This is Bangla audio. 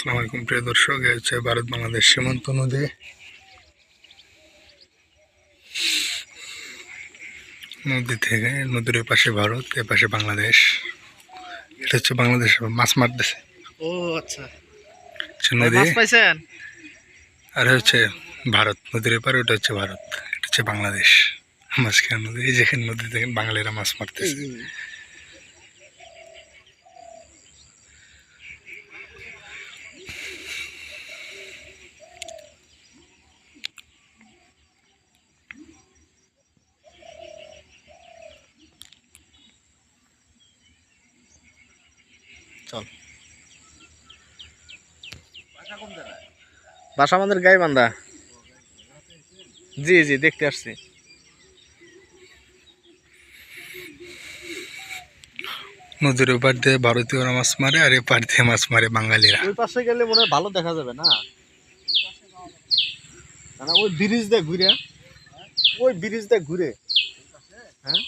আসসালামু আলাইকুম প্রিয় দর্শক, এই হচ্ছে ভারত বাংলাদেশ সীমান্ত নদী। নদী থেকে নদীর পাশে ভারত, এ পাশে বাংলাদেশ। এটা হচ্ছে বাংলাদেশ মাছ মারতেছে। ও আচ্ছা, নদী মাছ পাইছেন? আর হচ্ছে ভারত, নদীর এপারে ওটা হচ্ছে ভারত, এটা হচ্ছে বাংলাদেশ। মাঝখানে নদী, এই যেখানে নদী দেখেন বাঙালিরা মাছ মারতেছে। চল, বাসা আমাদের গাইবান্ধা। জি জি, দেখতে আসছি। নদীর ওপার দিয়ে ভারতীয়রা মাছ মারে আর এপার দিয়ে মাছ মারে বাঙালিরা। ওই পাশে গেলে মনে হয় ভালো দেখা যাবে না? না, ওই ব্রিজ দিয়ে ঘুরে, ওই ব্রিজ দিয়ে ঘুরে। হ্যাঁ,